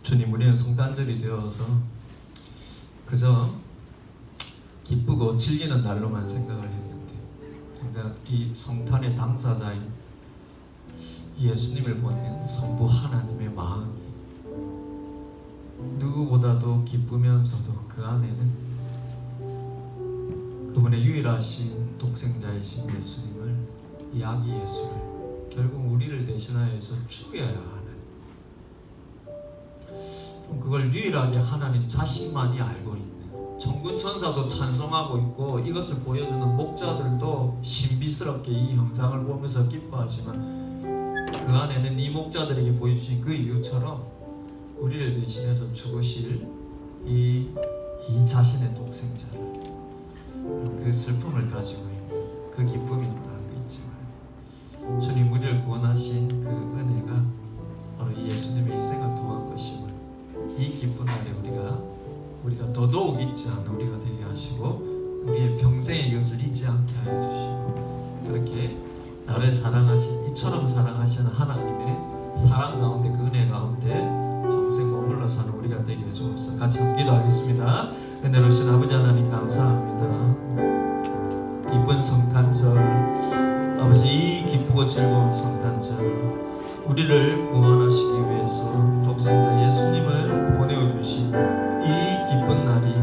주님 우리는 성탄절이 되어서 그저 기쁘고 즐기는 날로만 생각을 했는데 정작 이 성탄의 당사자인 예수님을 보는 성부 하나님의 마음이 누구보다도 기쁘면서도 그 안에는 그분의 유일하신 독생자이신 예수님을, 이 아기 예수를 결국 우리를 대신하여서 죽여야 하는, 그걸 유일하게 하나님 자신만이 알고 있는, 천군 천사도 찬송하고 있고 이것을 보여주는 목자들도 신비스럽게 이 형상을 보면서 기뻐하지만 그 안에는 이 목자들에게 보여주신 그 이유처럼 우리를 대신해서 죽으실 이 자신의 독생자를, 그 슬픔을 가지고 있는 그 기쁨이 없다는 거 있지만 주님 우리를 구원하신 그 은혜가 바로 이 예수님의 희생을 통한 것임을, 이 기쁜 날에 우리가 더더욱 잊지 않는 우리가 되게 하시고 우리의 평생에 이것을 잊지 않게 하여 주시고, 그렇게 나를 사랑하신, 이처럼 사랑하시는 하나님의 사랑 가운데, 그 은혜 가운데 평생 머물러 사는 우리가 되게 해주옵소서. 같이 한번 기도하겠습니다. 은혜로우신 아버지 하나님 감사합니다. 기쁜 성탄절, 아버지 이 기쁘고 즐거운 성탄절, 우리를 구원하시기 위해서 독생자 예수님을 보내주신 이 기쁜 날이,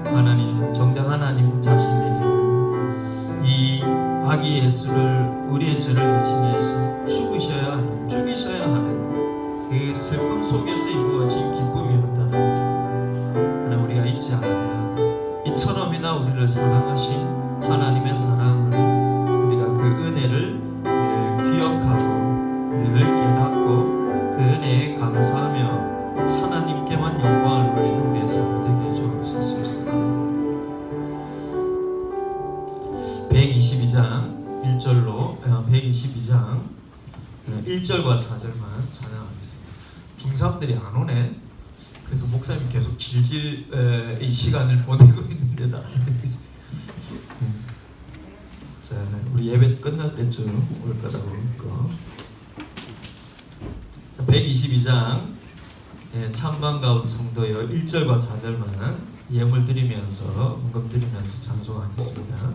하나님 정작 하나님 자신에게는 이 아기 예수를 우리의 죄를 대신해서 죽이셔야 하는 그 슬픔 속에서 이루어진 기쁨이었다는 걸 하나님 우리가 잊지 않아야 하고, 이처럼이나 우리를 사랑하신 하나님의 사랑을, 우리가 그 은혜를 늘 기억하고 늘 깨닫고 그 은혜에 감사하며 하나님께만 영광을 돌리는 우리의 삶을 되게 해주옵소서. 122장 1절로 122장 1절과 4절만 찬양하겠습니다. 중3들이 안 오네. 그래서 목사님이 계속 질질 이 시간을 보내고 있는데도 안 오네. 자, 우리 예배 끝날 때쯤 올 거라고 믿고, 122장 찬방 가운 성도여 1절과 4절만 예물 드리면서 헌금 드리면서 찬송하겠습니다.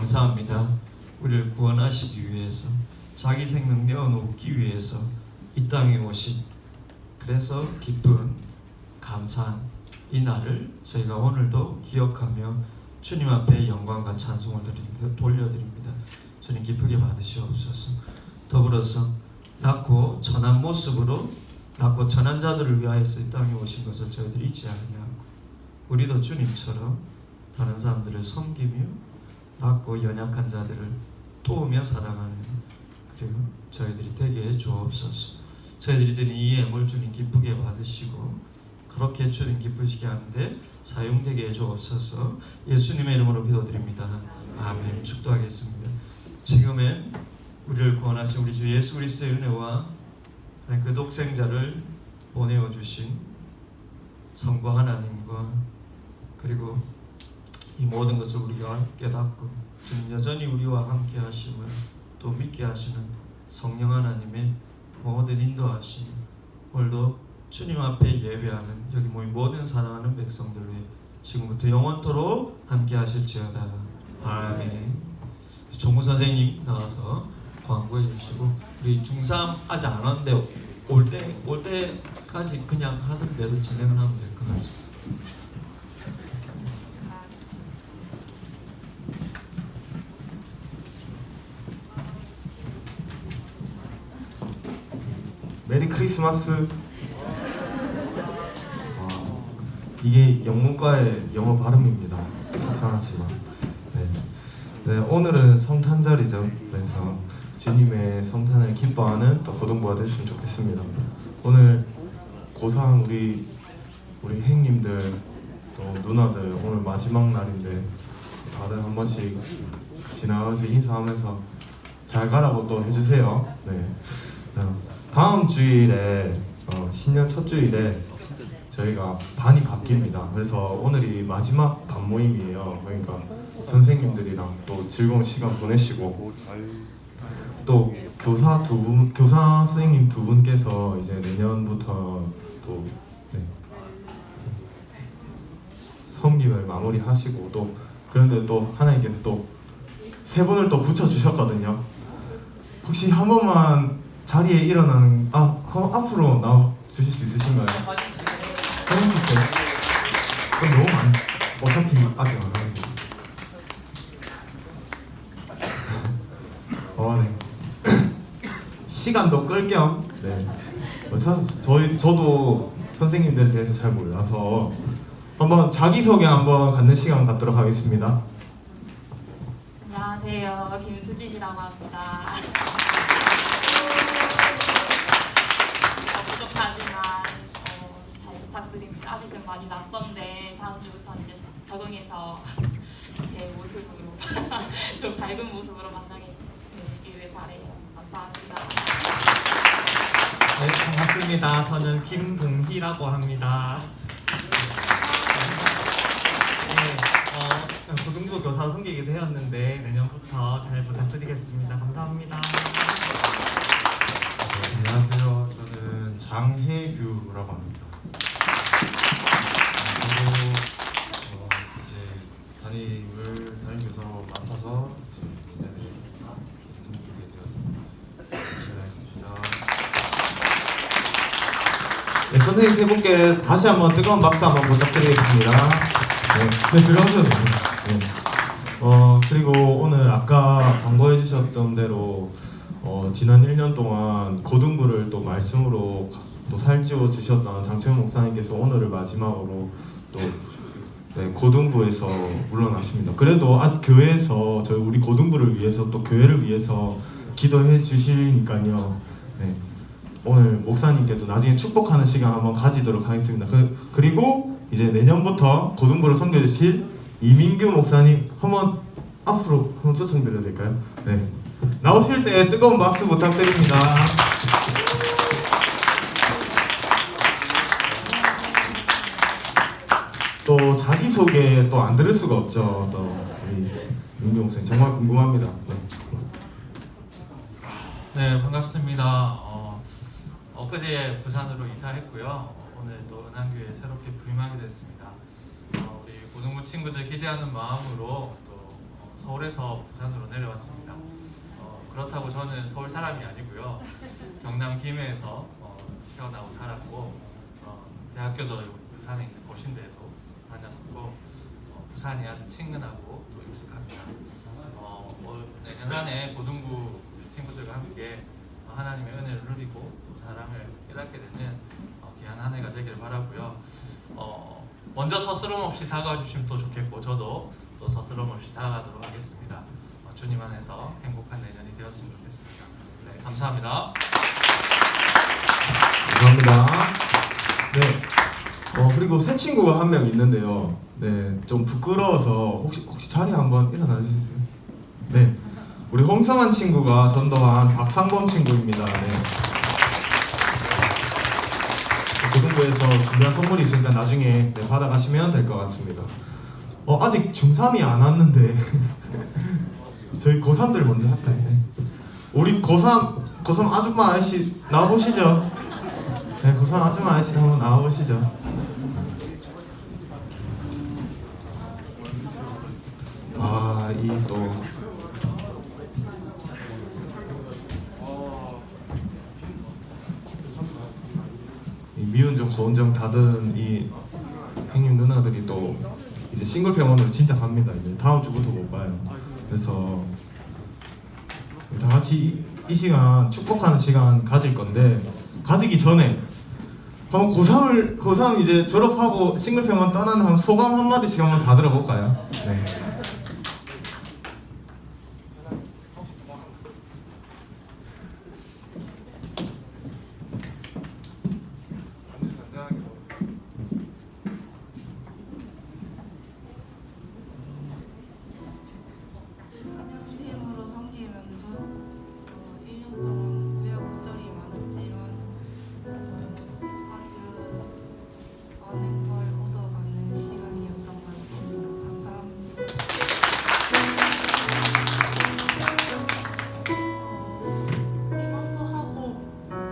감사합니다. 우리를 구원하시기 위해서, 자기 생명 내어놓기 위해서 이 땅에 오신, 그래서 기쁜 감사한 이 날을 저희가 오늘도 기억하며 주님 앞에 영광과 찬송을 돌려드립니다. 주님 기쁘게 받으시옵소서. 더불어서 낳고 전한 모습으로 낳고 전한 자들을 위하여서 이 땅에 오신 것을 저희들이 잊지 아니하고, 우리도 주님처럼 다른 사람들을 섬기며 낳고 연약한 자들을 도우며 살아가는, 그리고 저희들이 되게 해 주옵소서. 저희들이 드린 이 예물 주님 기쁘게 받으시고 그렇게 주님 기쁘시게 하는데 사용되게 해 주옵소서. 예수님의 이름으로 기도드립니다. 아멘. 축도하겠습니다. 지금은 우리를 구원하신 우리 주 예수 그리스도의 은혜와 그 독생자를 보내어 주신 성부 하나님과 그리고 이 모든 것을 우리가 깨닫고 주님 여전히 우리와 함께 하심을 또 믿게 하시는 성령 하나님의 모든 인도하심, 오늘도 주님 앞에 예배하는 여기 모인 모든 사랑하는 백성들 위해 지금부터 영원토록 함께 하실지어다. 아멘. 종무 선생님 나와서 광고해 주시고 우리 중3 아직 안 왔는데 올 때까지 그냥 하던 대로 진행을 하면 될 것 같습니다.
메리 크리스마스. 이게 영문과의 영어 발음입니다. 속상하지만. 네, 오늘은 성탄절이죠. 그래서 주님의 성탄을 기뻐하는 또 고등부가 됐으면 좋겠습니다. 오늘 고3 우리 형님들 또 누나들 오늘 마지막 날인데 다들 한 번씩 지나가면서 인사하면서 잘 가라고 또 해주세요. 네. 다음 주일에 신년 첫 주일에 저희가 반이 바뀝니다. 그래서 오늘이 마지막 반 모임이에요. 그러니까 선생님들이랑 또 즐거운 시간 보내시고 또 교사 선생님 두 분께서 이제 내년부터 또 섬김을 마무리하시고 또 그런데 또 하나님께서 또 세 분을 또 붙여주셨거든요. 혹시 한 번만 자리에 일어나는 한번 앞으로 나와 주실 수 있으신가요? 해주실 때 그럼 너무 많 어차피 아직 안 하는데 네. 시간도 끌 겸 네. 저도 선생님들에 대해서 잘 몰라서 한번 자기소개 한번 갖는 시간 갖도록 하겠습니다.
안녕하세요. 김수진이라고 합니다. 부족하지만 잘 부탁드립니다. 아직은 많이 낯선데 다음 주부터 이제 적응해서 제 모습으로 좀 밝은 모습으로 만나게 되기를 바래요. 감사합니다.
네, 반갑습니다. 저는 김동희라고 합니다. 고등부 교사 섬기게 되었는데 내년부터 잘 부탁드리겠습니다. 감사합니다.
안녕하세요. 저는 장혜규라고 합니다. 저도 이제 담임교사로 맡아서 내년에 섬기게 되었습니다. 열심히 하겠습니다.
네, 선생님 세 분께 다시 한번 뜨거운 박수 한번 부탁드리겠습니다. 네, 들어가셔도 됩니다. 네. 그리고 오늘 아까 광고해 주셨던 대로 지난 1년 동안 고등부를 또 말씀으로 또 살찌워 주셨던 장채훈 목사님께서 오늘을 마지막으로 또 고등부에서 물러나십니다. 그래도 아직 교회에서 저희 우리 고등부를 위해서 또 교회를 위해서 기도해 주시니까요. 네. 오늘 목사님께도 나중에 축복하는 시간 한번 가지도록 하겠습니다. 그리고 이제 내년부터 고등부를 섬겨주실 이민규 목사님 한번 앞으로 한번 초청드려도 될까요? 네. 나오실 때 뜨거운 박수 부탁드립니다. 또 자기소개 또 안 들을 수가 없죠. 또 우리 민규 목사님 정말 궁금합니다.
네, 반갑습니다. 엊그제 부산으로 이사했고요. 오늘 또 은한교회에 새롭게 부임하게 됐습니다. 우리 고등부 친구들 기대하는 마음으로 또 서울에서 부산으로 내려왔습니다. 그렇다고 저는 서울 사람이 아니고요. 경남 김해에서 태어나고 자랐고 대학교도 부산에 있는 고신대에도 다녔었고 부산이 아주 친근하고 또 익숙합니다. 내년 한 해 고등부 친구들과 함께 하나님의 은혜를 누리고 또 사랑을 깨닫게 되는 귀한 한 해가 되기를 바라고요. 먼저 서스럼 없이 다가와 주시면 또 좋겠고 저도 또 서스럼 없이 다가가도록 하겠습니다. 주님 안에서 행복한 내년이 되었으면 좋겠습니다. 네, 감사합니다.
감사합니다. 네. 그리고 새 친구가 한 명 있는데요. 네, 좀 부끄러워서 혹시 자리 한번 일어나 주세요. 네, 우리 홍성한 친구가 전도한 박상범 친구입니다. 네. 고등부에서 준비한 선물이 있으니까 나중에 네, 받아가시면 될 것 같습니다. 아직 중3이 안 왔는데 저희 고3들 먼저 할까요? 네. 우리 고3 아줌마 아저씨 나와보시죠. 네, 고3 아줌마 아저씨 한번 나와보시죠. 이 또 미운정 고운정 다든 이 형님 누나들이 또 이제 싱글 병원으로 진짜 갑니다. 이제 다음 주부터 못 봐요. 그래서 다 같이 이 시간 축복하는 시간 가질 건데 가지기 전에 한번 고3 이제 졸업하고 싱글 병원 떠나는 한 소감 한 마디씩 한번 다 들어볼까요? 네.
팀으로 섬기면서 1년 동안 우여곡절이 많았지만 아주 많은 걸 얻어가는 시간이었던 것 같습니다. 감사합니다. 이만도 하고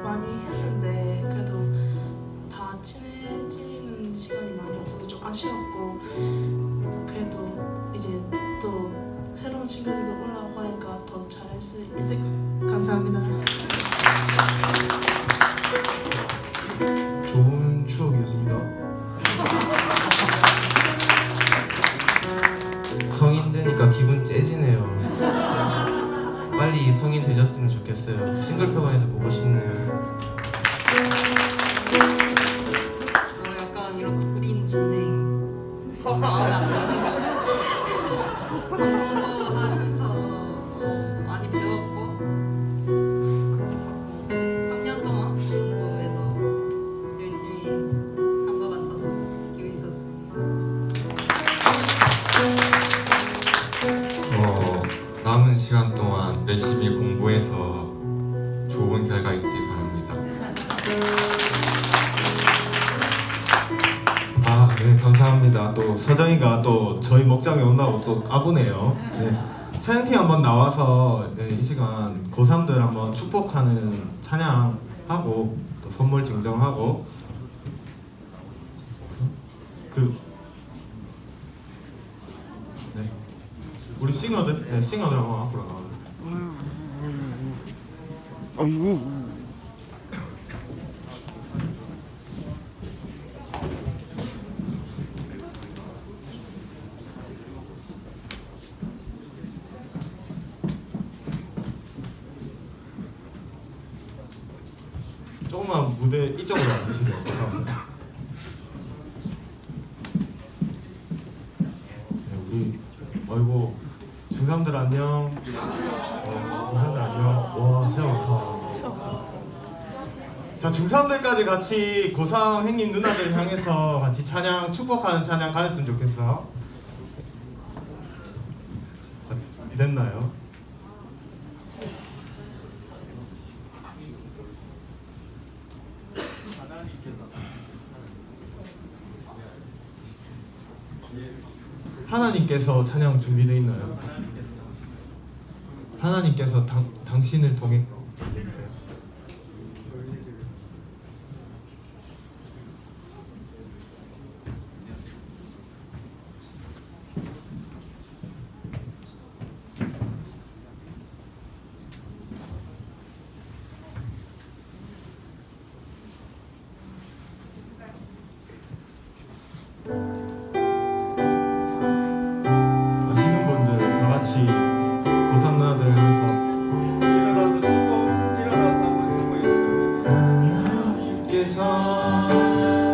많이 했는데 그래도 다 친해지는 시간이 많이 없어서 좀 아쉬웠고 그래도 이제 또 새로운 친구들도 올라오고 하니까 더 잘할 수 있을 감사합니다.
좋은 추억이었습니다.
성인 되니까 기분 째지네요. 빨리 성인 되셨으면 좋겠어요. 싱글평원에서 보고 싶네요.
약간 이런 그린 진행 마음에 안 드는 방송도 하면서 많이 배웠고 자꾸 3년 동안 공부해서 열심히 한 것 같아서 기분이 좋습니다.
남은 시간 동안 열심히 공부해서 좋은 결과 있길 바랍니다.
네, 감사합니다. 또 서정이가 또 저희 목장에 온다고 또 까부네요. 네. 찬양팀 한번 나와서 네, 이 시간 고3들 한번 축복하는 찬양하고 또 선물 증정하고 네. 우리 싱어들 한번 앞으로 나와요. 조금만 무대 이쪽으로 와주시면 감사합니다. 네, 우리 아이고 중3들 안녕. 중3들 안녕. 와 진짜 많다. 자 중3들까지 같이 고3 형님 누나들 향해서 같이 찬양 축복하는 찬양 가졌으면 좋겠어. 됐나요? 하나님께서 찬양 준비되어 있나요? 하나님께서 당신을 통해 있어요. 아시는 분들 다 같이 고3 누나들 하면서 하나님께서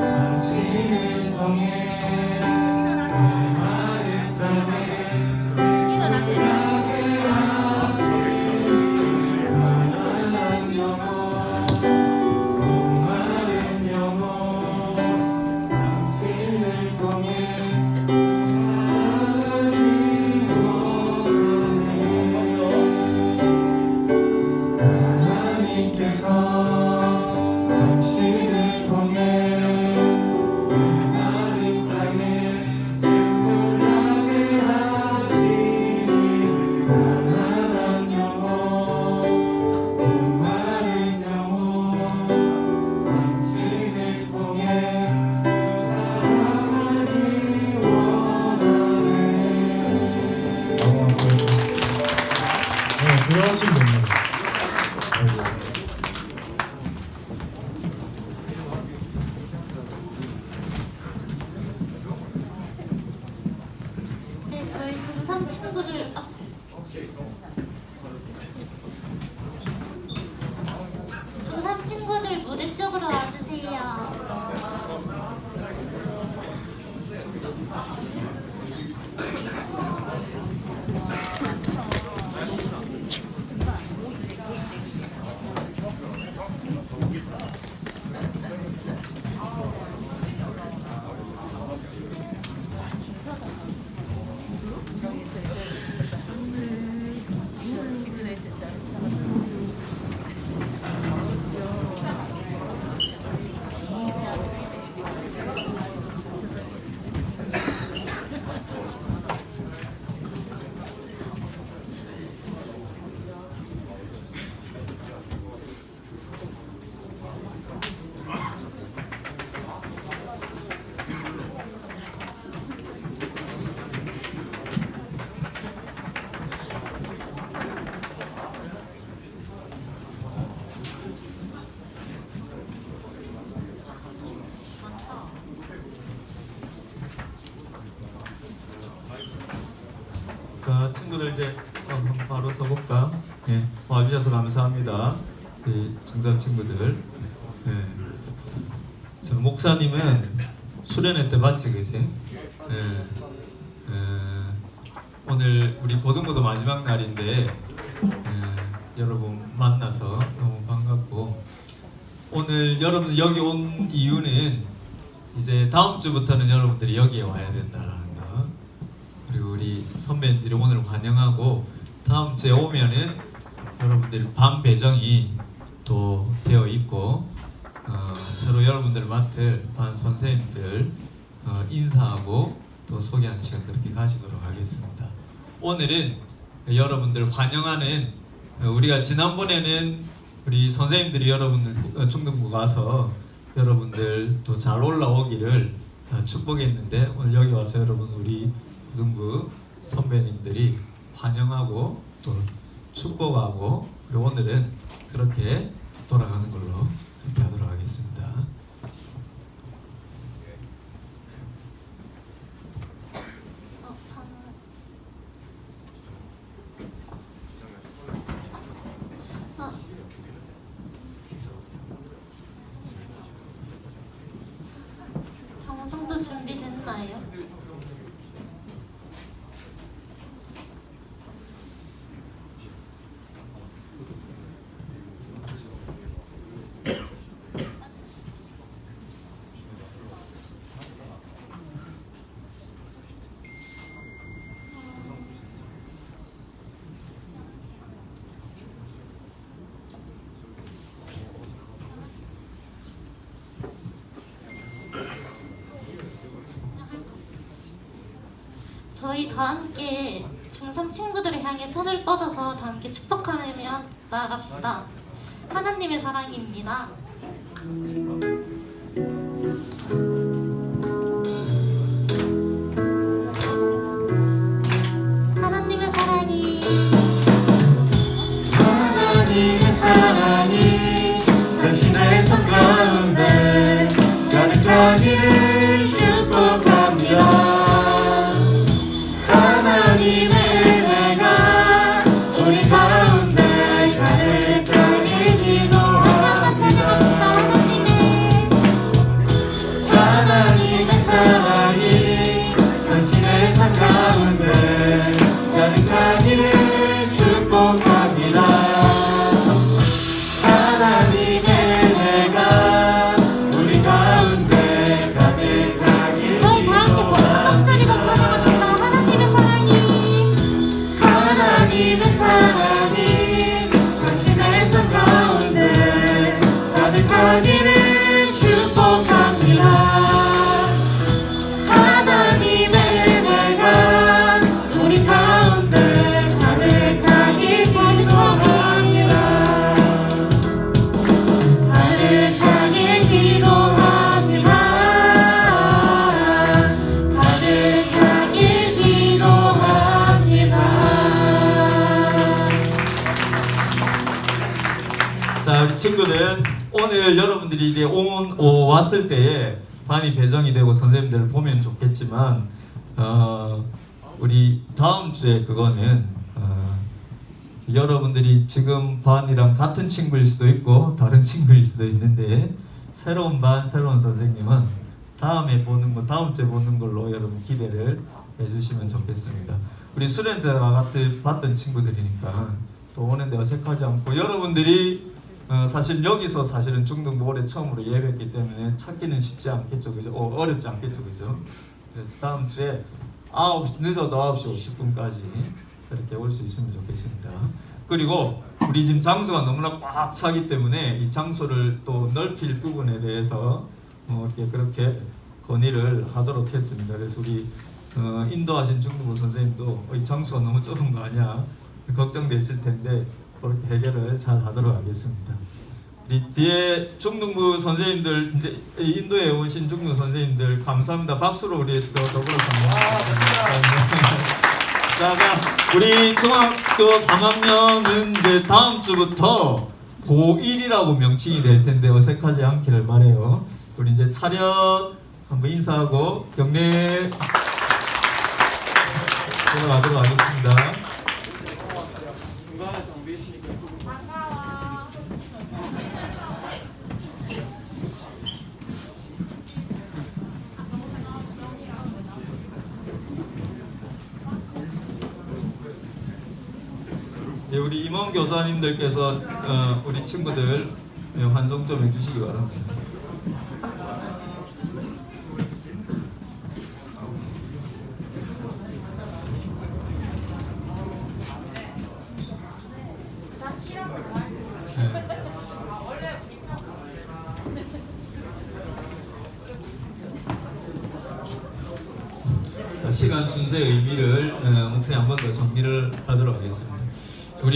당신을 통해 나의 땅에 일어나게 하시는 무한한 영혼 목마른 영혼 당신을 통해 하나님께서 당신을 통해
중3 친구들 중3 친구들 무대 쪽으로 와주세요.
자, 친구들 이제 바로 서볼까? 예, 와주셔서 감사합니다. 중3 친구들. 예. 자, 목사님은 수련회 때 봤지, 그지? 예. 오늘 우리 고등부도 마지막 날인데 여러분 만나서 너무 반갑고, 오늘 여러분 여기 온 이유는 이제 다음 주부터는 여러분들이 여기에 와야 된다라는 거, 그리고 우리 선배님들이 오늘 환영하고 다음 주에 오면은 여러분들이 반 배정이 또 되어 있고 새로 여러분들을 맡을 반 선생님들 인사하고 또 소개하는 시간 그렇게 가시도록 하겠습니다. 오늘은 여러분들 환영하는, 우리가 지난번에는 우리 선생님들이 여러분들 중등부 가서 여러분들 또 잘 올라오기를 축복했는데, 오늘 여기 와서 여러분 우리 고등부 선배님들이 환영하고 또 축복하고, 그리고 오늘은 그렇게 돌아가는 걸로 그렇게 하도록 하겠습니다.
방송도 준비됐나요? 저희 다 함께 중3 친구들을 향해 손을 뻗어서 다 함께 축복하며 나아갑시다. 하나님의 사랑입니다. 하나님의 사랑이,
하나님의 사랑이 당신의 삶 가운데 가득하기를 축복합니다. 하나님의 은혜가 우리 가운데 가득하게 기도합니다. 하나님의 사랑이 당신의 삶 가운데 가득하기를 축복합니다. 하나님의 은혜가 우리 가운데 가득하게
저희 다 함께 큰 목소리로 찬양합시다. 하나님의 사랑이,
하나님의 사랑이 당신의 삶 가운데 가득하기를 축복합니다. 하나님의 은혜가 우리 가운데 가득하길 기도합니다. 가득하길 기도합니다. 가득하길 기도합니다.
자, 친구들, 오늘 여러분들이 이제 왔을 때에 반이 배정이 되고 선생님들을 보면 좋겠지만 우리 다음 주에 그거는 여러분들이 지금 반이랑 같은 친구일 수도 있고 다른 친구일 수도 있는데 새로운 반, 새로운 선생님은 다음 주에 보는 걸로 여러분 기대를 해주시면 좋겠습니다. 우리 수련 때가 같이 봤던 친구들이니까 또 오는데 어색하지 않고 여러분들이 사실 여기서 사실은 중등부 올해 처음으로 예배했기 때문에 찾기는 쉽지 않겠죠, 그죠? 어렵지 않겠죠, 그죠? 그래서 다음 주에 늦어도 9시 50분까지 그렇게 올 수 있으면 좋겠습니다. 그리고 우리 지금 장소가 너무나 꽉 차기 때문에 이 장소를 또 넓힐 부분에 대해서 이렇게 그렇게 건의를 하도록 했습니다. 그래서 우리 인도하신 중등부 선생님도 이 장소가 너무 좁은 거 아니야 걱정되실 텐데 그렇게 해결을 잘 하도록 하겠습니다. 우리 뒤에 중등부 선생님들 이제 인도에 오신 중등부 선생님들 감사합니다. 박수로 우리 더불어 감사합니다. 자, 우리 중학교 3학년은 이제 다음 주부터 고1이라고 명칭이 될 텐데 어색하지 않기를 바래요. 우리 이제 차렷 한번 인사하고 경례 들어가도록 하겠습니다. 우리 임원 교사님들께서 우리 친구들 환송 좀 해주시기 바랍니다. 자, 시간 순서의 의미를 목사님 한 번 더 정리를 하도록 하겠습니다. 우리